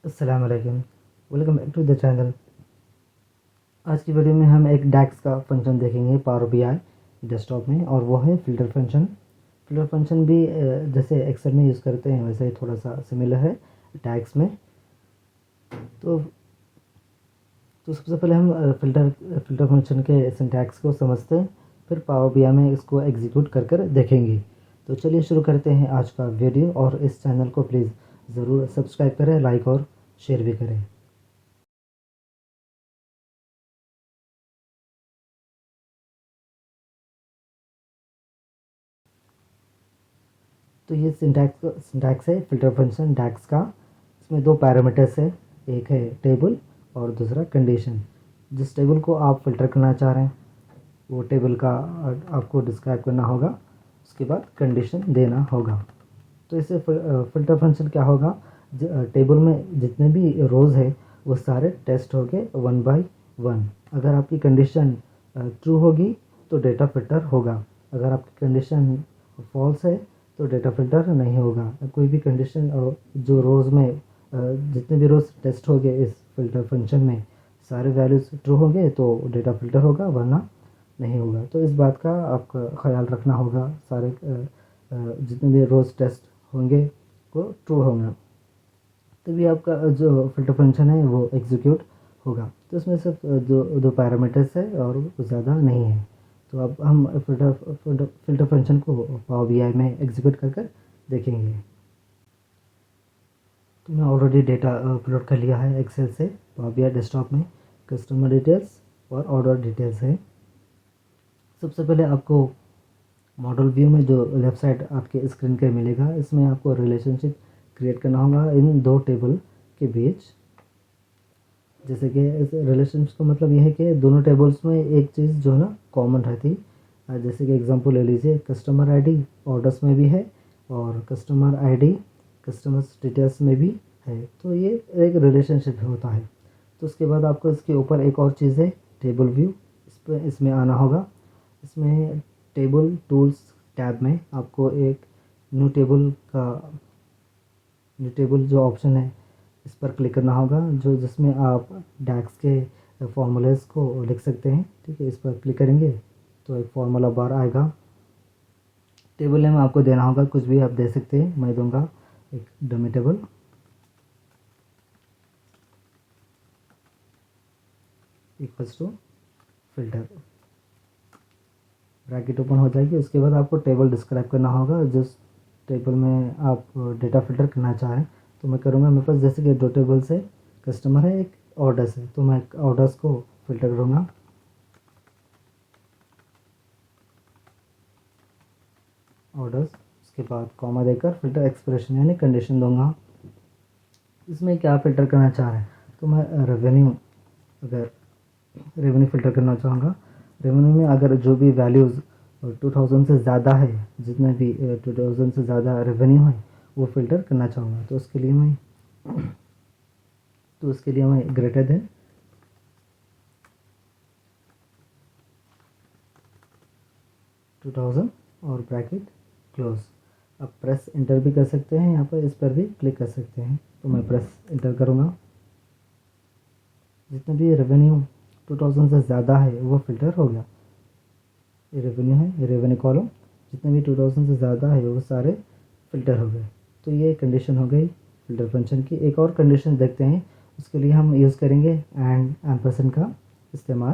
अस्सलाम वालेकुम। Welcome back to the channel. आज की वीडियो में हम एक डैक्स का फंक्शन देखेंगे पावर बीआई डेस्कटॉप में, और वो है फ़िल्टर फंक्शन। फ़िल्टर फंक्शन भी जैसे एक्सेल में यूज़ करते हैं वैसे ही थोड़ा सा सिमिलर है डैक्स में। तो सबसे पहले हम फ़िल्टर फंक्शन के सिंटैक्स को समझते हैं, फिर पावर बीआई में इसको एग्जीक्यूट कर देखेंगे। तो चलिए शुरू करते हैं आज का वीडियो, और इस चैनल को प्लीज़ ज़रूर सब्सक्राइब करें, लाइक और शेयर भी करें। तो ये सिंटैक्स है फ़िल्टर फंक्शन डैक्स का। इसमें दो पैरामीटर्स है, एक है टेबल और दूसरा कंडीशन। जिस टेबल को आप फ़िल्टर करना चाह रहे हैं वो टेबल का आपको डिस्क्राइब करना होगा, उसके बाद कंडीशन देना होगा। तो इससे फ़िल्टर फंक्शन क्या होगा, टेबल में जितने भी रोज़ है वो सारे टेस्ट हो गए 1 बाई 1। अगर आपकी कंडीशन ट्रू होगी तो डेटा फ़िल्टर होगा, अगर आपकी कंडीशन फॉल्स है तो डेटा फ़िल्टर नहीं होगा। कोई भी कंडीशन जो रोज़ में जितने भी रोज़ टेस्ट हो गए इस फ़िल्टर फंक्शन में सारे वैल्यूज़ ट्रू होंगे तो डेटा फ़िल्टर होगा, वरना नहीं होगा। तो इस बात का आपका ख्याल रखना होगा, सारे जितने भी रोज़ टेस्ट होंगे वो ट्रू होगा, तभी आपका जो फ़िल्टर फंक्शन है वो एग्जीक्यूट होगा। तो इसमें सिर्फ दो पैरामीटर्स है और ज़्यादा नहीं है। तो अब हम फ़िल्टर फंक्शन को पावर बीआई में एग्जीक्यूट कर देखेंगे। तो मैं ऑलरेडी डेटा अपलोड कर लिया है एक्सेल से पावर बीआई डेस्कटॉप में। कस्टमर डिटेल्स और ऑर्डर डिटेल्स है। सबसे पहले आपको मॉडल व्यू में जो लेफ़्ट साइड आपके स्क्रीन के मिलेगा, इसमें आपको रिलेशनशिप क्रिएट करना होगा इन दो टेबल के बीच। जैसे कि इस रिलेशनशिप का मतलब यह है कि दोनों टेबल्स में एक चीज़ जो है ना कॉमन रहती। जैसे कि एग्जांपल ले लीजिए, कस्टमर आईडी ऑर्डर्स में भी है और कस्टमर आईडी कस्टमर डिटेल्स में भी है। तो ये एक रिलेशनशिप होता है। तो उसके बाद आपको इसके ऊपर एक और चीज़ है टेबल व्यू, इसमें आना होगा। इसमें टेबल टूल्स टैब में आपको एक न्यू टेबल जो ऑप्शन है इस पर क्लिक करना होगा, जो जिसमें आप डैक्स के फॉर्मूलेस को लिख सकते हैं। ठीक है, इस पर क्लिक करेंगे तो एक फार्मूला बार आएगा। टेबल नेम आपको देना होगा, कुछ भी आप दे सकते हैं। मैं दूंगा एक dummy table. Equals to filter, bracket open हो जाएगी। उसके बाद आपको टेबल डिस्क्राइब करना होगा, जिस टेबल में आप डेटा फिल्टर करना चाह रहे हैं। तो मैं करूँगा, मेरे पास जैसे कि दो टेबल्स है, कस्टमर है, एक ऑर्डर्स है, तो मैं ऑर्डर्स को फिल्टर करूँगा। ऑर्डर्स, उसके बाद कॉमा देकर फिल्टर एक्सप्रेशन यानी कंडीशन दूंगा। इसमें क्या फिल्टर करना चाह रहे हैं, तो मैं रेवेन्यू फ़िल्टर करना चाहूँगा। रेवेन्यू में अगर जो भी वैल्यूज़ 2000 से ज़्यादा है, जितने भी 2000 से ज़्यादा रेवेन्यू है वो फ़िल्टर करना चाहूँगा। तो उसके लिए मैं ग्रेटर देन 2000 और ब्रैकेट क्लोज। आप प्रेस इंटर भी कर सकते हैं, यहाँ पर इस पर भी क्लिक कर सकते हैं। तो मैं प्रेस इंटर करूँगा। जितने भी रेवेन्यू 2000 से ज़्यादा है वो फ़िल्टर हो गया। ये रेवेन्यू है, ये रेवेन्यू कॉलम, जितने भी 2000 से ज़्यादा है वो सारे फ़िल्टर हो गए। तो ये कंडीशन हो गई फ़िल्टर फंक्शन की। एक और कंडीशन देखते हैं, उसके लिए हम यूज़ करेंगे एंड एम्परसेंड का इस्तेमाल।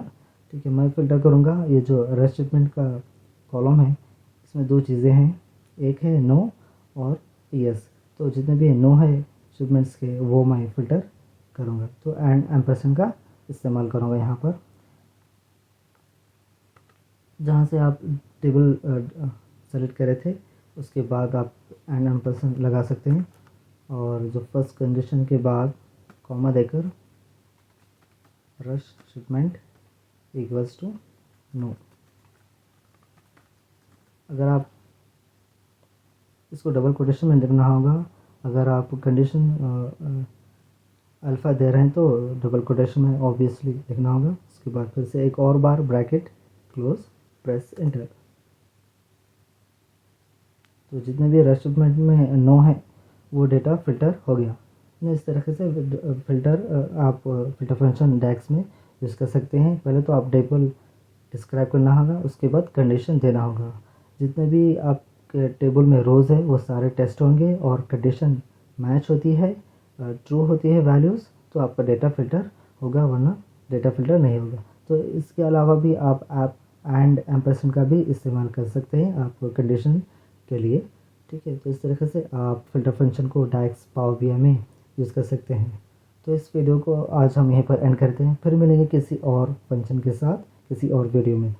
ठीक है, मैं फ़िल्टर करूँगा ये जो रेस्ट शिपमेंट का कॉलम है, इसमें दो चीज़ें हैं, एक है नो और यस। तो जितने भी नो है शिपमेंट्स के वो मैं फ़िल्टर करूँगा। तो एंड एम्परसेंड का इस्तेमाल करूँगा यहाँ पर। जहाँ से आप टेबल सेलेक्ट करे थे उसके बाद आप एंड एम्परसेंड लगा सकते हैं, और जो फर्स्ट कंडीशन के बाद कॉमा देकर rush shipment equals to no. अगर आप इसको डबल कोटेशन में लिखना होगा, अगर आप कंडीशन अल्फ़ा दे रहे हैं तो डबल कोटेशन में ऑब्वियसली लिखना होगा। उसके बाद फिर से एक और बार ब्रैकेट क्लोज, प्रेस एंटर। तो जितने भी रेस्टमेंट में नो है वो डेटा फिल्टर हो गया। इस तरीके से फ़िल्टर आप फ़िल्टर फंक्शन डैक्स में यूज़ कर सकते हैं। पहले तो आप टेबल डिस्क्राइब करना होगा, उसके बाद कंडीशन देना होगा। जितने भी आपके टेबल में रोज़ है वो सारे टेस्ट होंगे और कंडीशन मैच होती है, ट्रू होती है वैल्यूज़, तो आपका डेटा फ़िल्टर होगा, वरना डेटा फ़िल्टर नहीं होगा। तो इसके अलावा भी आप ऐप एंड एम्परसेंड का भी इस्तेमाल कर सकते हैं आप कंडीशन के लिए। ठीक है, तो इस तरीके से आप फ़िल्टर फंक्शन को डैक्स पावर बीआई में यूज़ कर सकते हैं। तो इस वीडियो को आज हम यहीं पर एंड करते हैं, फिर मिलेंगे किसी और फंक्शन के साथ किसी और वीडियो में।